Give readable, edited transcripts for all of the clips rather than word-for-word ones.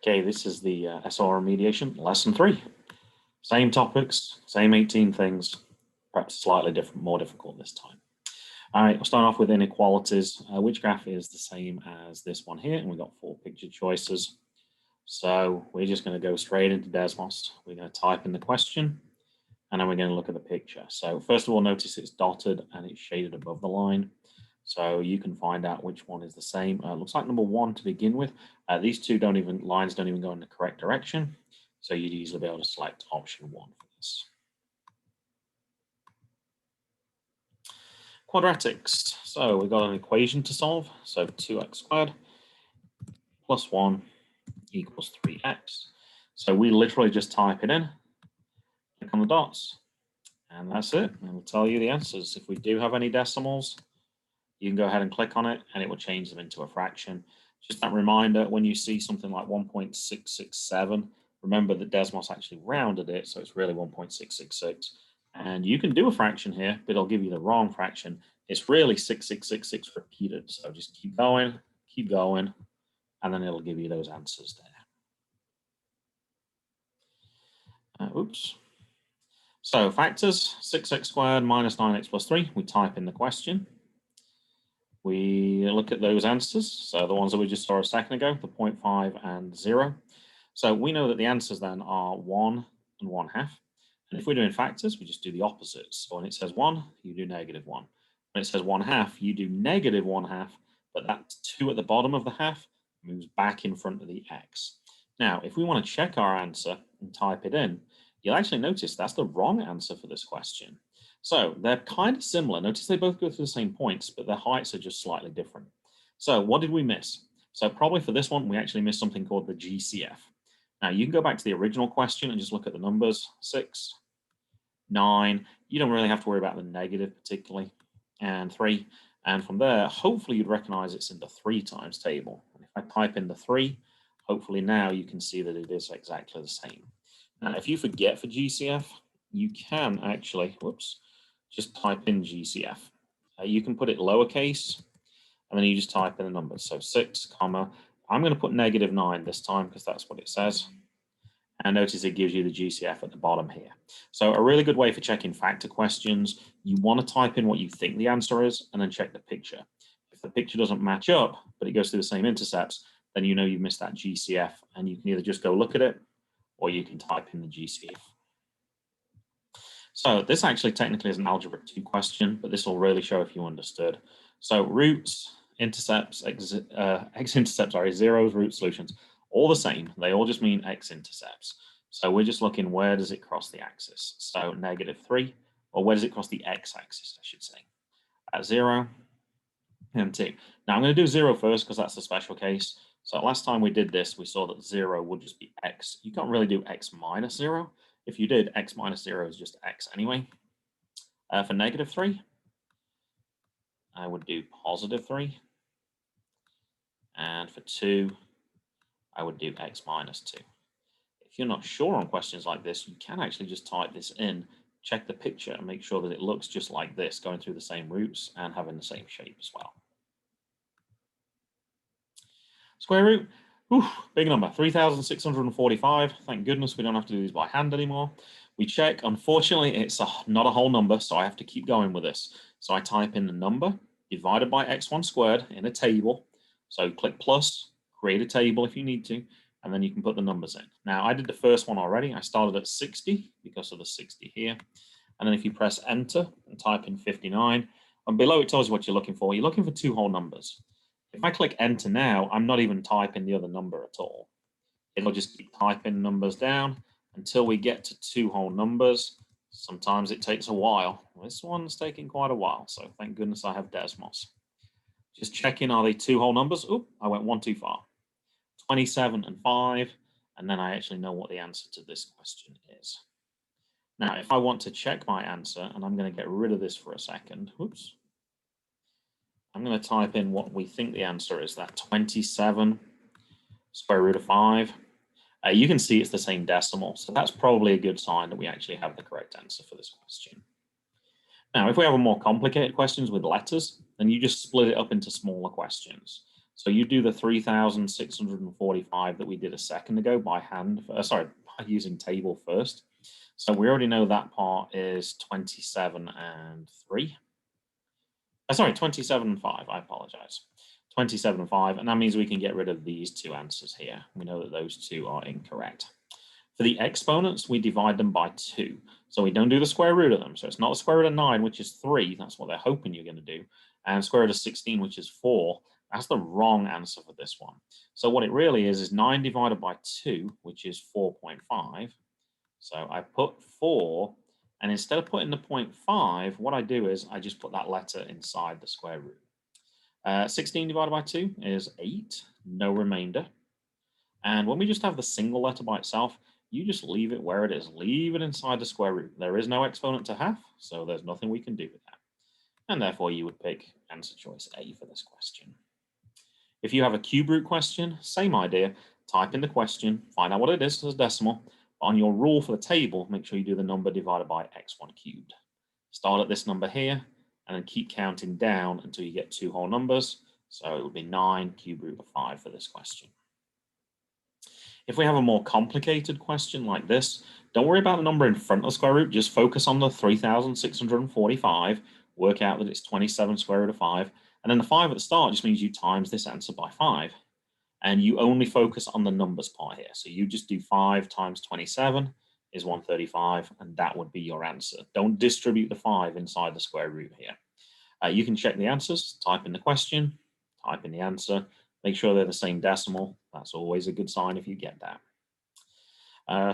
Okay, this is the SOL Remediation, lesson 3. Same topics, same 18 things, perhaps slightly different, more difficult this time. All right, we'll start off with inequalities. Which graph is the same as this one here? And we've got 4 picture choices. So we're just going to go straight into Desmos. We're going to type in the question, and then we're going to look at the picture. So first of all, notice it's dotted and it's shaded above the line. So you can find out which one is the same. Looks like number 1 to begin with. These two lines don't even go in the correct direction. So you'd easily be able to select option 1 for this. Quadratics. So we've got an equation to solve. So 2x squared plus 1 equals 3x. So we literally just type it in, click on the dots, and that's it. And it'll tell you the answers. If we do have any decimals, you can go ahead and click on it and it will change them into a fraction. Just that reminder, when you see something like 1.667, remember that Desmos actually rounded it, so it's really 1.666. And you can do a fraction here, but it'll give you the wrong fraction. It's really 6666 repeated. So just keep going, and then it'll give you those answers there. Oops. So factors, 6x squared minus 9x plus 3. We type in the question. We look at those answers. So the ones that we just saw a second ago, the 0.5 and 0. So we know that the answers then are 1 and 1/2. And if we're doing factors, we just do the opposites. So when it says 1, you do -1. When it says 1/2, you do -1/2, but that 2 at the bottom of the half moves back in front of the x. Now, if we want to check our answer and type it in, you'll actually notice that's the wrong answer for this question. So they're kind of similar. Notice they both go through the same points, but their heights are just slightly different. So what did we miss? So probably for this one, we actually missed something called the GCF. Now you can go back to the original question and just look at the numbers, 6, 9. You don't really have to worry about the negative particularly, and 3. And from there, hopefully you'd recognize it's in the 3 times table. And if I type in the 3, hopefully now you can see that it is exactly the same. Now, if you forget for GCF, you can actually, just type in GCF. You can put it lowercase, and then you just type in the numbers. So 6, comma, I'm going to put -9 this time because that's what it says. And notice it gives you the GCF at the bottom here. So a really good way for checking factor questions, you want to type in what you think the answer is and then check the picture. If the picture doesn't match up, but it goes through the same intercepts, then you know you've missed that GCF, and you can either just go look at it or you can type in the GCF. So this actually technically is an algebra 2 question, but this will really show if you understood. So roots, intercepts, x-intercepts are zeros, root solutions, all the same. They all just mean x-intercepts. So we're just looking, where does it cross the axis? So -3, or where does it cross the x-axis, I should say, at 0 and 2. Now I'm going to do 0 first because that's a special case. So last time we did this, we saw that 0 would just be x. You can't really do x minus 0. If you did, x minus 0 is just x anyway. For -3, I would do +3. And for 2, I would do x minus 2. If you're not sure on questions like this, you can actually just type this in, check the picture, and make sure that it looks just like this, going through the same roots and having the same shape as well. Square root, big number, 3,645. Thank goodness we don't have to do these by hand anymore. We check, unfortunately, it's not a whole number, so I have to keep going with this. So I type in the number divided by x1 squared in a table. So click plus, create a table if you need to, and then you can put the numbers in. Now, I did the first one already. I started at 60 because of the 60 here. And then if you press enter and type in 59, and below it tells you what you're looking for. You're looking for 2 whole numbers. If I click enter now, I'm not even typing the other number at all. It'll just keep typing numbers down until we get to 2 whole numbers. Sometimes it takes a while. This one's taking quite a while, so thank goodness I have Desmos. Just checking, are they 2 whole numbers? Oop, I went 1 too far. 27 and 5, and then I actually know what the answer to this question is. Now, if I want to check my answer, and I'm going to get rid of this for a second, I'm going to type in what we think the answer is, that 27 square root of 5. You can see it's the same decimal, so that's probably a good sign that we actually have the correct answer for this question. Now, if we have a more complicated questions with letters, then you just split it up into smaller questions. So you do the 3,645 that we did a second ago by hand, sorry, by using table first. So we already know that part is 27 and 3. Sorry, 27 and 5, I apologize. 27 and 5, and that means we can get rid of these two answers here. We know that those two are incorrect. For the exponents, we divide them by 2. So we don't do the square root of them. So it's not the square root of 9, which is 3. That's what they're hoping you're going to do. And square root of 16, which is 4. That's the wrong answer for this one. So what it really is 9 divided by 2, which is 4.5. So I put 4, and instead of putting the 0.5, what I do is I just put that letter inside the square root. 16 divided by 2 is 8, no remainder. And when we just have the single letter by itself, you just leave it where it is. Leave it inside the square root. There is no exponent to have, so there's nothing we can do with that. And therefore, you would pick answer choice A for this question. If you have a cube root question, same idea. Type in the question, find out what it is as a decimal. But on your rule for the table, make sure you do the number divided by x1 cubed. Start at this number here, and then keep counting down until you get 2 whole numbers. So it would be 9 cube root of 5 for this question. If we have a more complicated question like this, don't worry about the number in front of the square root. Just focus on the 3,645. Work out that it's 27 square root of 5. And then the 5 at the start just means you times this answer by 5. And you only focus on the numbers part here. So you just do 5 times 27 is 135, and that would be your answer. Don't distribute the 5 inside the square root here. You can check the answers, type in the question, type in the answer, make sure they're the same decimal. That's always a good sign if you get that.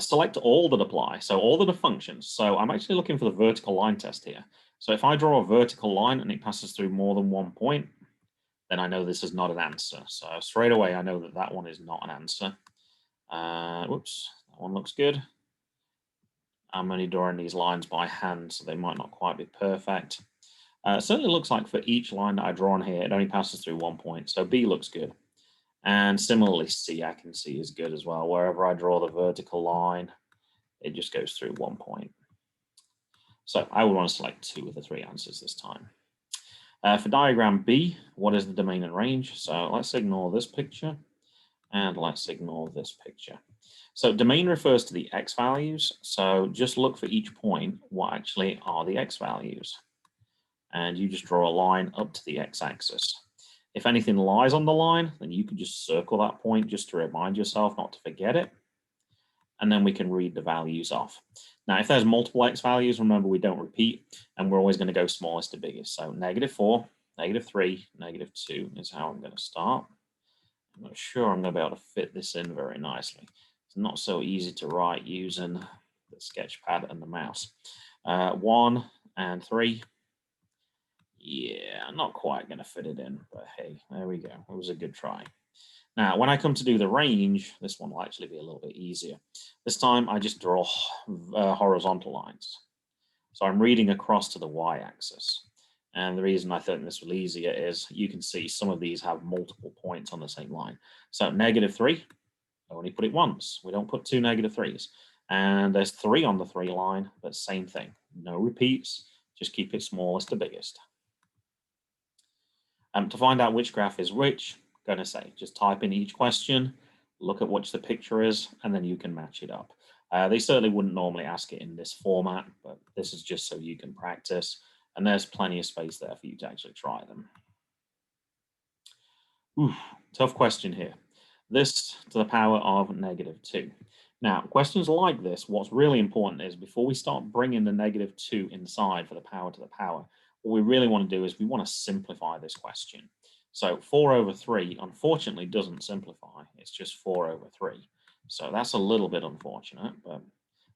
Select all that apply. So all that are functions. So I'm actually looking for the vertical line test here. So if I draw a vertical line and it passes through more than 1 point, then I know this is not an answer. So straight away, I know that that one is not an answer. Whoops, that one looks good. I'm only drawing these lines by hand, so they might not quite be perfect. It certainly looks like for each line that I draw on here, it only passes through 1 point. So B looks good. And similarly, C I can see is good as well. Wherever I draw the vertical line, it just goes through 1 point. So I would want to select 2 of the 3 answers this time. For diagram B, what is the domain and range? So let's ignore this picture, and let's ignore this picture. So domain refers to the x values. So just look for each point, what actually are the x values? And you just draw a line up to the x-axis. If anything lies on the line, then you can just circle that point just to remind yourself not to forget it. And then we can read the values off. Now, if there's multiple x values, remember we don't repeat, and we're always going to go smallest to biggest. So -4, -3, -2 is how I'm going to start. I'm not sure I'm going to be able to fit this in very nicely. It's not so easy to write using the sketch pad and the mouse. 1 and 3. Yeah, I'm not quite going to fit it in, but hey, there we go. It was a good try. Now, when I come to do the range, this one will actually be a little bit easier. This time, I just draw horizontal lines. So I'm reading across to the y-axis. And the reason I think this was easier is you can see some of these have multiple points on the same line. So -3, I only put it once. We don't put 2 -3s. And there's 3 on the 3 line, but same thing. No repeats, just keep it smallest to biggest. To find out which graph is which, I'm going to say, just type in each question, look at which the picture is, and then you can match it up. They certainly wouldn't normally ask it in this format, but this is just so you can practice, and there's plenty of space there for you to actually try them. Ooh, tough question here. This to the power of -2. Now, questions like this, what's really important is before we start bringing the -2 inside for the power to the power, what we really want to do is we want to simplify this question. So 4/3, unfortunately, doesn't simplify. It's just 4/3. So that's a little bit unfortunate, but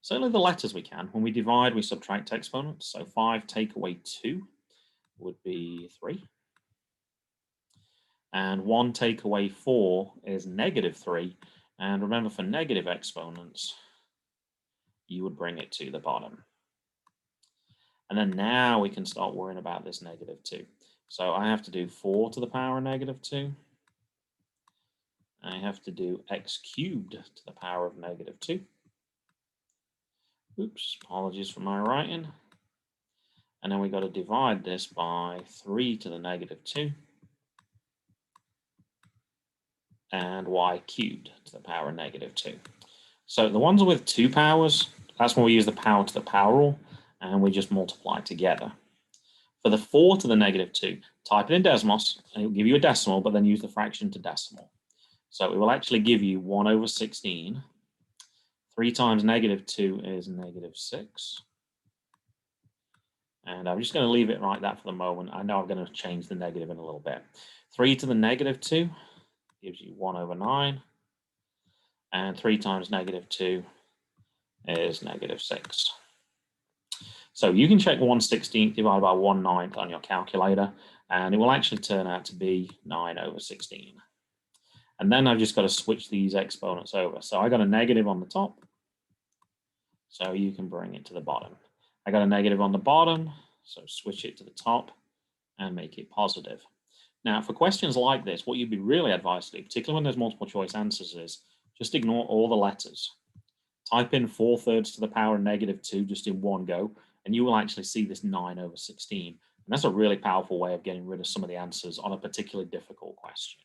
certainly the letters we can. When we divide, we subtract exponents. So 5 take away 2 would be 3. And 1 take away 4 is -3. And remember, for negative exponents, you would bring it to the bottom. And then now we can start worrying about this -2. So I have to do 4 to the power of -2. I have to do x cubed to the power of -2. Oops, apologies for my writing. And then we got to divide this by 3 to the -2. and y cubed to the power of -2. So the ones with 2 powers, that's when we use the power to the power rule, and we just multiply together. For the 4 to the -2, type it in Desmos, and it will give you a decimal, but then use the fraction to decimal. So it will actually give you 1/16. 3 times -2 is -6. And I'm just going to leave it like that for the moment. I know I'm going to change the negative in a little bit. 3 to the -2 gives you 1/9. And 3 times -2 is -6. So you can check 1/16 divided by 1/9 on your calculator, and it will actually turn out to be 9/16. And then I've just got to switch these exponents over. So I got a negative on the top, so you can bring it to the bottom. I got a negative on the bottom, so switch it to the top and make it positive. Now, for questions like this, what you'd be really advised to do, particularly when there's multiple choice answers, is just ignore all the letters. Type in 4/3 to the power of -2 just in one go, and you will actually see this 9/16. And that's a really powerful way of getting rid of some of the answers on a particularly difficult question.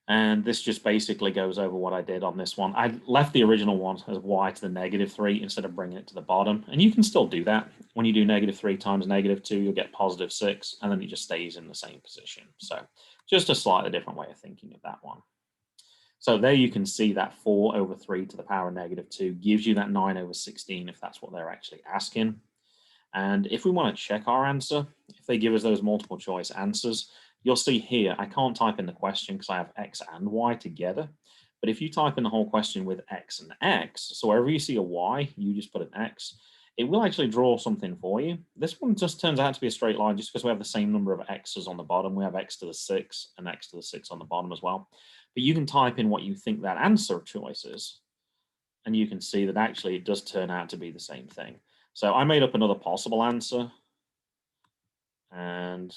And this just basically goes over what I did on this one. I left the original one as y to the -3 instead of bringing it to the bottom. And you can still do that. When you do -3 times -2, you'll get +6, and then it just stays in the same position. So just a slightly different way of thinking of that one. So there you can see that 4/3 to the power of -2 gives you that 9/16 if that's what they're actually asking. And if we want to check our answer, if they give us those multiple choice answers, you'll see here, I can't type in the question because I have X and Y together. But if you type in the whole question with X and X, so wherever you see a Y, you just put an X, it will actually draw something for you. This one just turns out to be a straight line just because we have the same number of X's on the bottom. We have X to the 6 and X to the 6 on the bottom as well. But you can type in what you think that answer choice is, and you can see that actually it does turn out to be the same thing. So I made up another possible answer, and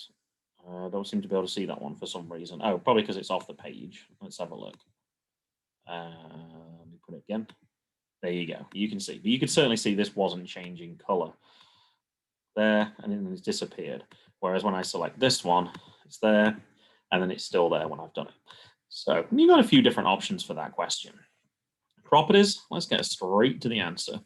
I don't seem to be able to see that one for some reason. Oh, probably because it's off the page. Let's have a look. Let me put it again. There you go. You can see. But you can certainly see this wasn't changing color there, and then it's disappeared. Whereas when I select this one, it's there, and then it's still there when I've done it. So you've got a few different options for that question. Properties, let's get straight to the answer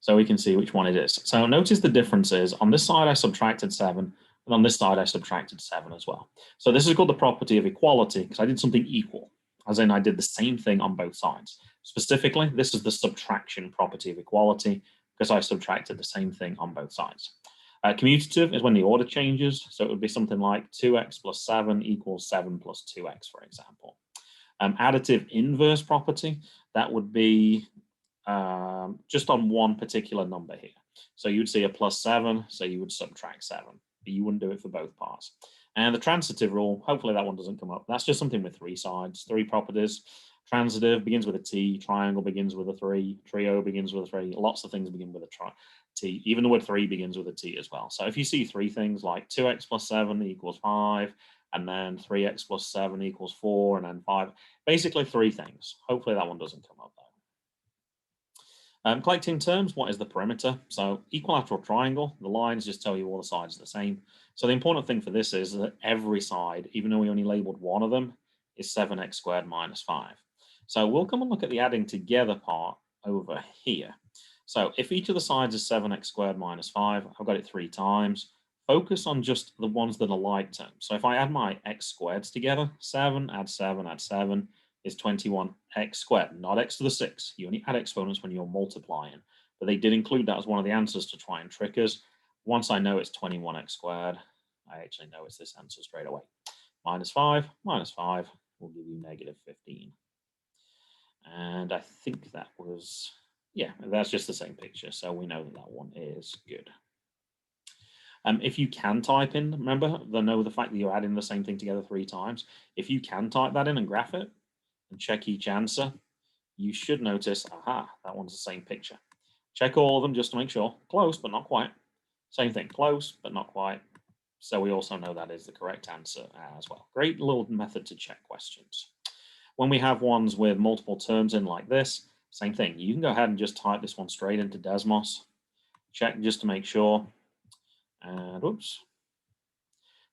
so we can see which one it is. So notice the difference is on this side I subtracted 7, and on this side I subtracted 7 as well. So this is called the property of equality because I did something equal, as in I did the same thing on both sides. Specifically, this is the subtraction property of equality because I subtracted the same thing on both sides. Commutative is when the order changes, so it would be something like 2x plus 7 equals 7 plus 2x, for example. Additive inverse property, that would be just on one particular number here. So you would see a +7, so you would subtract 7, but you wouldn't do it for both parts. And the transitive rule, hopefully that one doesn't come up. That's just something with 3 sides, 3 properties. Transitive begins with a T, triangle begins with a 3, trio begins with a 3, lots of things begin with a T. Even the word 3 begins with a T as well. So if you see 3 things like 2x plus 7 equals 5, and then 3x plus 7 equals 4, and then 5, basically 3 things. Hopefully that one doesn't come up though. Collecting terms, what is the perimeter? So equilateral triangle, the lines just tell you all the sides are the same. So the important thing for this is that every side, even though we only labeled one of them, is 7x squared minus 5. So we'll come and look at the adding together part over here. So if each of the sides is 7x squared minus 5, I've got it 3 times. Focus on just the ones that are like terms. So if I add my x squareds together, 7 add 7 add 7 is 21x squared, not x to the 6. You only add exponents when you're multiplying. But they did include that as one of the answers to try and trick us. Once I know it's 21x squared, I actually know it's this answer straight away. Minus 5 will give you -15. And I think that was, yeah, that's just the same picture. So we know that that one is good. If you can type in, remember, the fact that you're adding the same thing together 3 times. If you can type that in and graph it and check each answer, you should notice, aha, that one's the same picture. Check all of them just to make sure. Close, but not quite. Same thing, close, but not quite. So we also know that is the correct answer as well. Great little method to check questions. When we have ones with multiple terms in like this, same thing. You can go ahead and just type this one straight into Desmos. Check just to make sure. And whoops.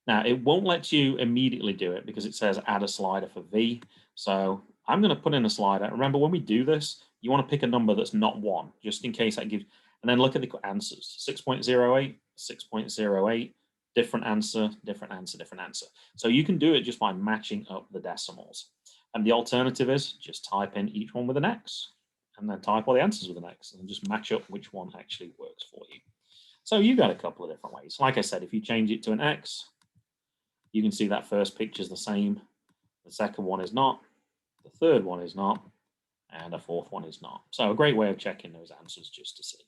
Now, it won't let you immediately do it because it says add a slider for V. So I'm going to put in a slider. Remember, when we do this, you want to pick a number that's not 1, just in case that gives, and then look at the answers. 6.08, 6.08, different answer, different answer, different answer. So you can do it just by matching up the decimals. And the alternative is just type in each one with an X, and then type all the answers with an X, and just match up which one actually works for you. So you've got a couple of different ways. Like I said, if you change it to an X, you can see that first picture is the same. The second one is not. The third one is not. And a fourth one is not. So a great way of checking those answers just to see.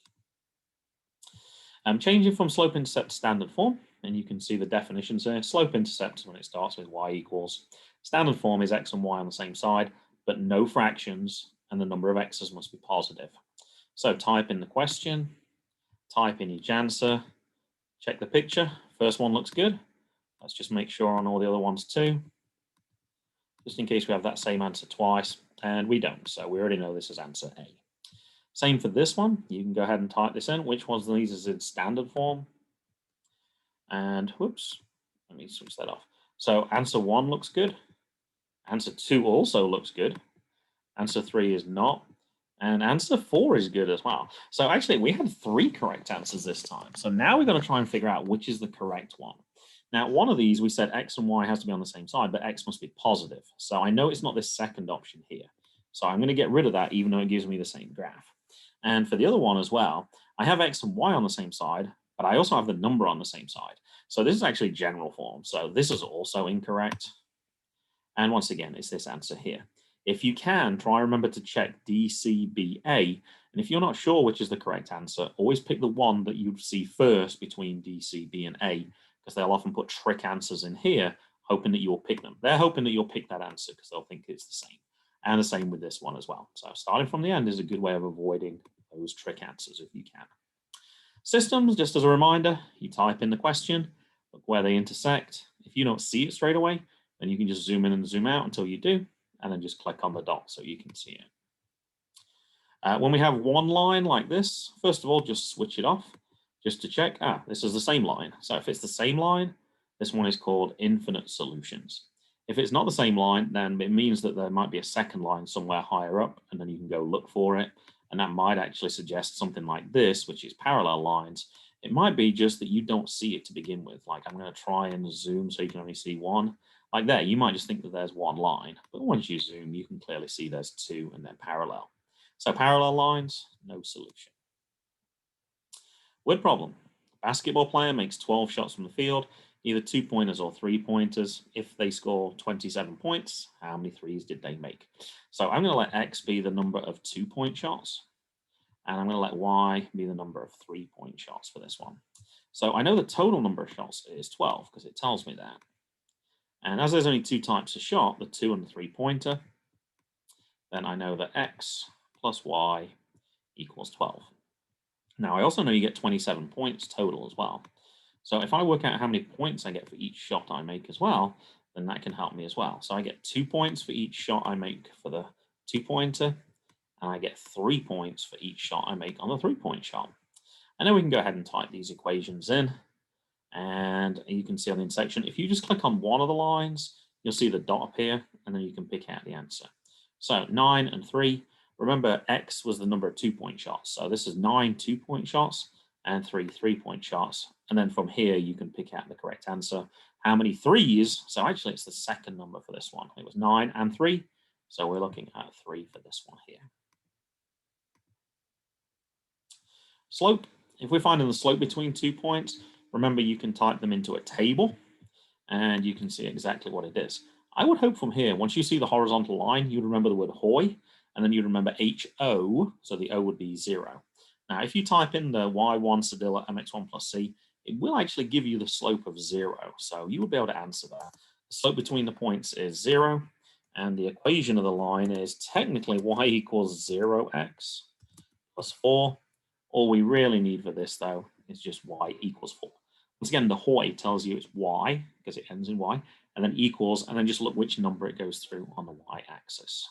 Changing from slope intercept to standard form, and you can see the definitions there. Slope intercept is when it starts with y equals. Standard form is x and y on the same side, but no fractions, and the number of x's must be positive. So type in the question, type in each answer, check the picture. First one looks good. Let's just make sure on all the other ones too, just in case we have that same answer twice, and we don't, so we already know this is answer A. Same for this one. You can go ahead and type this in. Which ones of these is in standard form? And whoops, let me switch that off. So answer 1 looks good. Answer 2 also looks good. Answer 3 is not. And answer 4 is good as well. So actually, we had 3 correct answers this time. So now we're going to try and figure out which is the correct one. Now, one of these, we said x and y has to be on the same side, but x must be positive. So I know it's not this second option here. So I'm going to get rid of that, even though it gives me the same graph. And for the other one as well, I have x and y on the same side, but I also have the number on the same side. So this is actually general form. So this is also incorrect. And once again, it's this answer here. If you can, try remember to check DCBA. And if you're not sure which is the correct answer, always pick the one that you'd see first between DCB and A, because they'll often put trick answers in here, hoping that you'll pick them. They're hoping that you'll pick that answer because they'll think it's the same. And the same with this one as well. So starting from the end is a good way of avoiding those trick answers if you can. Systems, just as a reminder, you type in the question, look where they intersect. If you don't see it straight away, then you can just zoom in and zoom out until you do, and then just click on the dot so you can see it. When we have one line like this, first of all, just switch it off just to check. This is the same line. So if it's the same line, this one is called infinite solutions. If it's not the same line, then it means that there might be a second line somewhere higher up, and then you can go look for it. And that might actually suggest something like this, which is parallel lines. It might be just that you don't see it to begin with. Like I'm going to try and zoom so you can only see one. Like there, you might just think that there's one line, but once you zoom, you can clearly see there's 2 and they're parallel. So parallel lines, no solution. Word problem. Basketball player makes 12 shots from the field, either 2-pointers or 3-pointers. If they score 27 points, how many threes did they make? So I'm going to let X be the number of 2-point shots, and I'm going to let Y be the number of 3-point shots for this one. So I know the total number of shots is 12 because it tells me that. And as there's only 2 types of shot, the 2 and the 3-pointer, then I know that X plus Y equals 12. Now, I also know you get 27 points total as well. So if I work out how many points I get for each shot I make as well, then that can help me as well. So I get 2 points for each shot I make for the 2-pointer, and I get 3 points for each shot I make on the 3-point shot. And then we can go ahead and type these equations in. And you can see on the intersection, if you just click on one of the lines, you'll see the dot appear, and then you can pick out the answer. So 9 and 3. Remember, X was the number of 2-point shots. So this is 9 2-point shots and 3 3-point shots. And then from here, you can pick out the correct answer. How many threes? So actually, it's the second number for this one. It was 9 and 3. So we're looking at 3 for this one here. Slope. If we're finding the slope between 2 points, remember you can type them into a table and you can see exactly what it is. I would hope from here, once you see the horizontal line, you'd remember the word HOI, and then you'd remember HO, so the O would be 0. Now, if you type in the Y1 Sedilla MX1 plus C, it will actually give you the slope of 0. So you will be able to answer that. The slope between the points is 0, and the equation of the line is technically Y equals 0x plus 4. All we really need for this, though, is just Y equals 4. Once again, the HOI tells you it's Y, because it ends in Y, and then equals, and then just look which number it goes through on the Y-axis.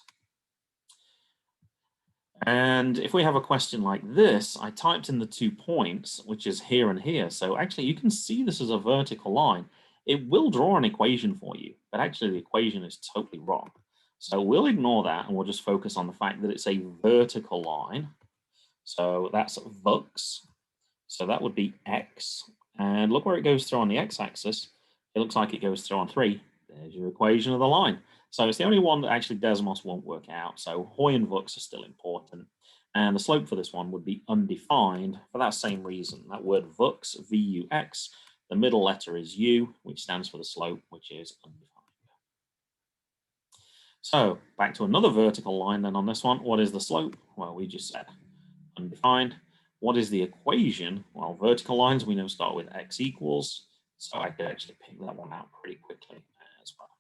And if we have a question like this, I typed in the 2 points, which is here and here. So actually, you can see this as a vertical line. it will draw an equation for you, but actually the equation is totally wrong. So we'll ignore that and we'll just focus on the fact that it's a vertical line. So that's Vux. So that would be X. And look where it goes through on the X-axis. It looks like it goes through on 3. There's your equation of the line. So it's the only one that actually Desmos won't work out. So Hoy and Vux are still important. And the slope for this one would be undefined for that same reason. That word Vux, V-U-X, the middle letter is U, which stands for the slope, which is undefined. So back to another vertical line then on this one. What is the slope? Well, we just said undefined. What is the equation? Well, vertical lines we know start with x equals. So I could actually pick that one out pretty quickly as well.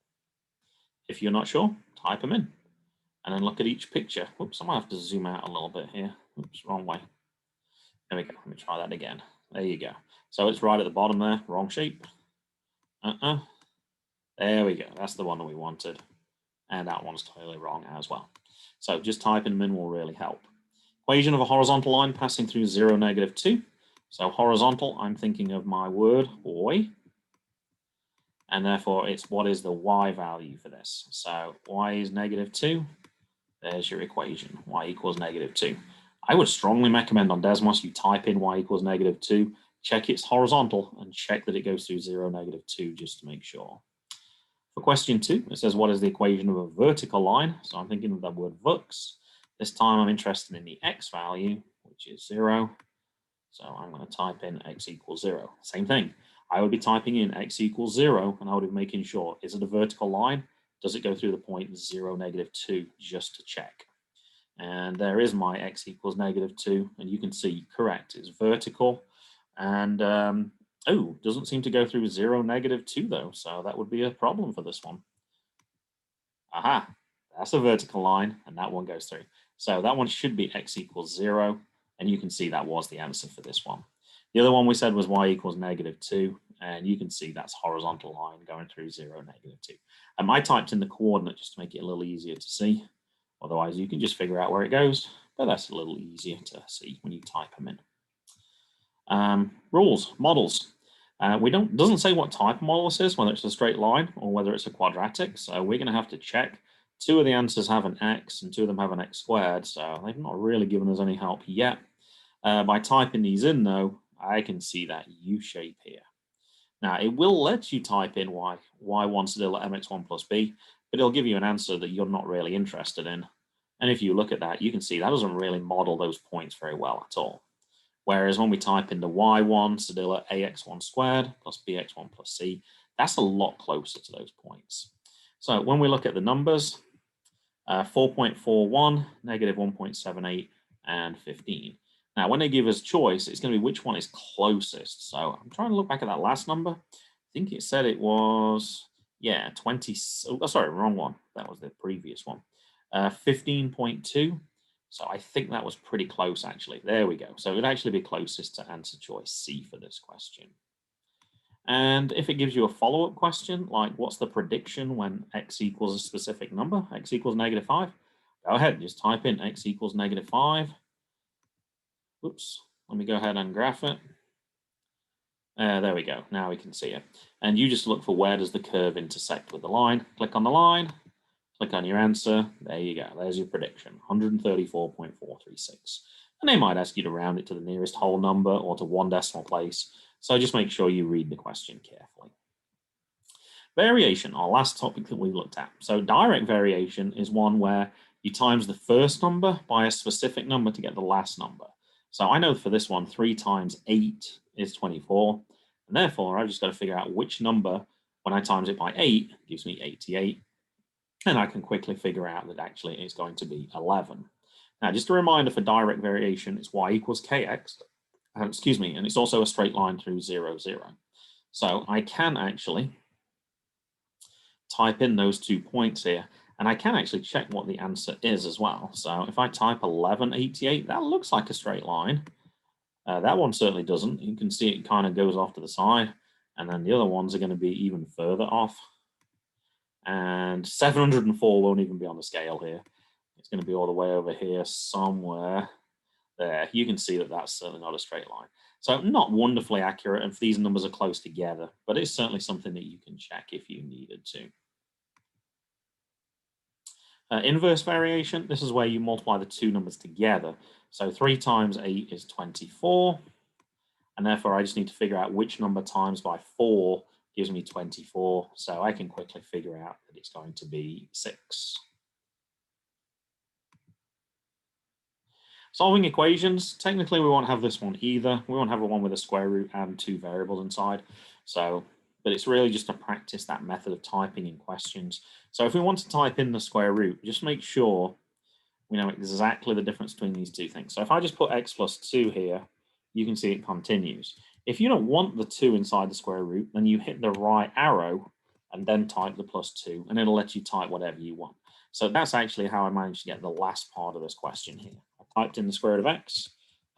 If you're not sure, type them in. And then look at each picture. Oops, I might have to zoom out a little bit here. Oops, wrong way. There we go. Let me try that again. There you go. So it's right at the bottom there. Wrong shape. There we go. That's the one that we wanted. And that one's clearly wrong as well. So just typing them in will really help. Equation of a horizontal line passing through 0, -2. So horizontal, I'm thinking of my word, y. And therefore, it's what is the y value for this? So y is -2. There's your equation, y equals -2. I would strongly recommend on Desmos you type in y equals -2, check it's horizontal, and check that it goes through 0, -2 just to make sure. For question 2, it says, what is the equation of a vertical line? So I'm thinking of that word Vux. This time I'm interested in the x value, which is 0. So I'm going to type in x equals 0. Same thing. I would be typing in x equals 0, and I would be making sure, is it a vertical line? Does it go through the point 0, -2, just to check? And there is my x equals -2, and you can see, correct, it's vertical. And oh, doesn't seem to go through 0, -2 though, so that would be a problem for this one. Aha, that's a vertical line, and that one goes through. So that one should be x equals 0, and you can see that was the answer for this one. The other one we said was y equals -2, and you can see that's horizontal line going through 0, -2. And I typed in the coordinate just to make it a little easier to see. Otherwise, you can just figure out where it goes, but that's a little easier to see when you type them in. Rules, models. Doesn't say what type of model this is, whether it's a straight line or whether it's a quadratic. So we're going to have to check. 2 of the answers have an x and 2 of them have an x squared. So they've not really given us any help yet. By typing these in, though, I can see that U shape here. Now, it will let you type in y1 still at mx1 plus b, but it'll give you an answer that you're not really interested in. And if you look at that, you can see that doesn't really model those points very well at all. Whereas when we type in the y1 still at ax1 squared plus bx1 plus c, that's a lot closer to those points. So when we look at the numbers, 4.41, -1.78, and 15. Now, when they give us choice, it's going to be which one is closest. So I'm trying to look back at that last number. I think it said it was, yeah, 20. Oh, sorry, wrong one. That was the previous one. 15.2. So I think that was pretty close, actually. There we go. So it would actually be closest to answer choice C for this question. And if it gives you a follow-up question, like what's the prediction when x equals a specific number, x equals -5, go ahead, just type in x equals -5. Oops, let me go ahead and graph it. There we go, now we can see it. And you just look for where does the curve intersect with the line. Click on the line, click on your answer. There you go, there's your prediction, 134.436. And they might ask you to round it to the nearest whole number or to 1 decimal place. So just make sure you read the question carefully. Variation, our last topic that we looked at. So direct variation is one where you times the first number by a specific number to get the last number. So I know for this one, 3 times 8 is 24. And therefore, I've just got to figure out which number, when I times it by 8, gives me 88. And I can quickly figure out that actually it's going to be 11. Now, just a reminder for direct variation, it's y equals kx. And it's also a straight line through 0, 0. So I can actually type in those 2 points here, and I can actually check what the answer is as well. So if I type 1188, that looks like a straight line. That one certainly doesn't. You can see it kind of goes off to the side, and then the other ones are going to be even further off. And 704 won't even be on the scale here. It's going to be all the way over here somewhere. There, you can see that that's certainly not a straight line. So not wonderfully accurate if these numbers are close together, but it's certainly something that you can check if you needed to. Inverse variation, this is where you multiply the two numbers together. So 3 times 8 is 24, and therefore I just need to figure out which number times by 4 gives me 24, so I can quickly figure out that it's going to be 6. Solving equations, technically we won't have this one either. We won't have a one with a square root and 2 variables inside. But it's really just to practice that method of typing in questions. So if we want to type in the square root, just make sure we know exactly the difference between these two things. So if I just put x plus 2 here, you can see it continues. If you don't want the 2 inside the square root, then you hit the right arrow and then type the plus 2, and it'll let you type whatever you want. So that's actually how I managed to get the last part of this question here. I typed in the square root of x,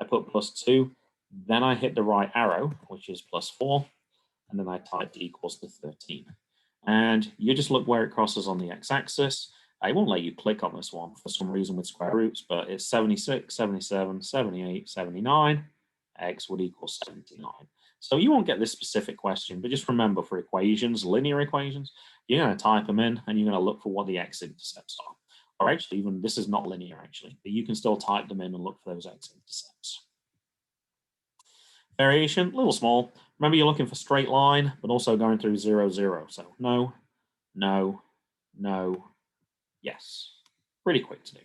I put plus 2, then I hit the right arrow, which is plus 4, and then I typed equals to 13. And you just look where it crosses on the x-axis. I won't let you click on this one for some reason with square roots, but it's 76, 77, 78, 79. X would equal 79. So you won't get this specific question, but just remember for equations, linear equations, you're going to type them in and you're going to look for what the x-intercepts are. Or actually, even this is not linear actually, but you can still type them in and look for those x-intercepts. Variation, a little small. Remember, you're looking for straight line, but also going through 0, 0. So no, no, no, yes. Pretty quick to do.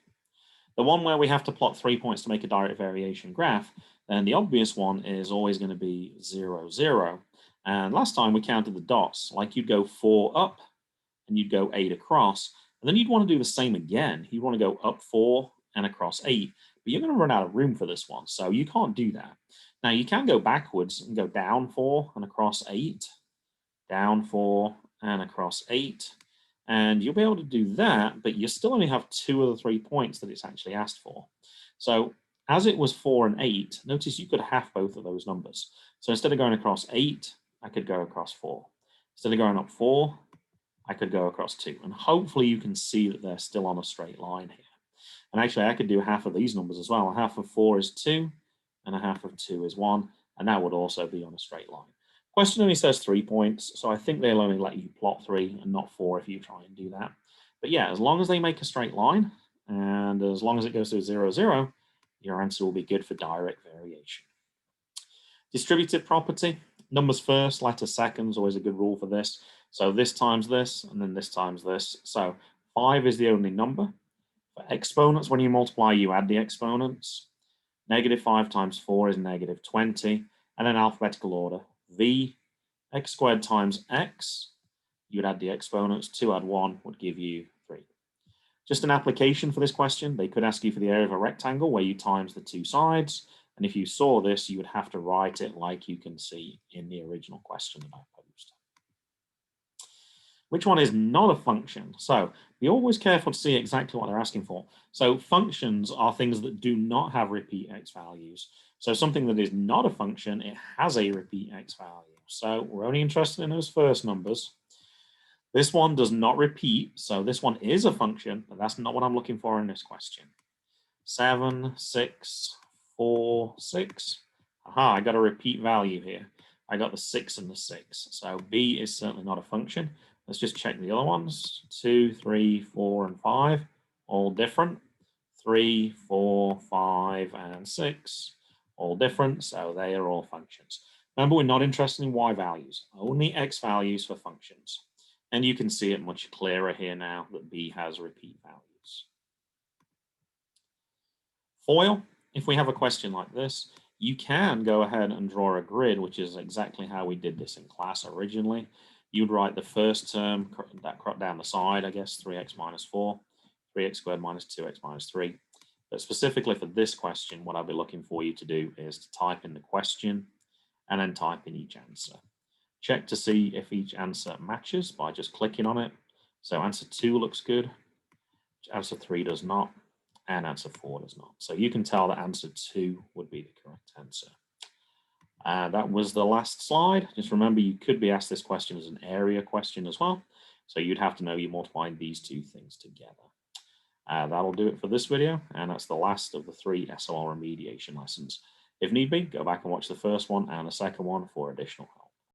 The one where we have to plot 3 points to make a direct variation graph, then the obvious one is always going to be 0, 0. And last time we counted the dots, like you'd go 4 up and you'd go 8 across, and then you'd want to do the same again. You'd want to go up 4 and across 8, but you're going to run out of room for this one, so you can't do that. Now you can go backwards and go down 4 and across 8, down 4 and across 8, and you'll be able to do that, but you still only have 2 of the 3 points that it's actually asked for. So as it was 4 and 8, notice you could half both of those numbers. So instead of going across 8, I could go across 4. Instead of going up 4, I could go across 2. And hopefully you can see that they're still on a straight line here. And actually I could do half of these numbers as well. A half of 4 is 2, and a half of 2 is 1, and that would also be on a straight line. Question only says 3 points, so I think they'll only let you plot 3 and not 4 if you try and do that. But yeah, as long as they make a straight line, and as long as it goes through 0, 0, your answer will be good for direct variation. Distributive property, numbers first, letters second is always a good rule for this. So this times this, and then this times this. So 5 is the only number. For exponents, when you multiply, you add the exponents. -5 times 4 is -20, and then alphabetical order. V, x squared times x, you'd add the exponents. 2 add 1 would give you 3. Just an application for this question, they could ask you for the area of a rectangle where you times the 2 sides, and if you saw this, you would have to write it like you can see in the original question that I posed. Which one is not a function? So be always careful to see exactly what they're asking for. So functions are things that do not have repeat x values. So something that is not a function, it has a repeat x value. So we're only interested in those first numbers. This one does not repeat, so this one is a function, but that's not what I'm looking for in this question. 7, 6, 4, 6. Aha, I got a repeat value here. I got the 6 and the 6. So B is certainly not a function. Let's just check the other ones. 2, 3, 4, and 5, all different. 3, 4, 5, and 6, all different. So they are all functions. Remember, we're not interested in y values, only x values for functions. And you can see it much clearer here now that B has repeat values. FOIL, if we have a question like this, you can go ahead and draw a grid, which is exactly how we did this in class originally. You'd write the first term, that cut down the side, I guess, 3x minus 4, 3x squared minus 2x minus 3. But specifically for this question, what I'll be looking for you to do is to type in the question and then type in each answer. Check to see if each answer matches by just clicking on it. So answer 2 looks good, answer 3 does not, and answer 4 does not. So you can tell that answer 2 would be the correct answer. That was the last slide. Just remember, you could be asked this question as an area question as well. So you'd have to know you multiplied these two things together. That'll do it for this video, and that's the last of the 3 SOL remediation lessons. If need be, go back and watch the first one and the second one for additional help.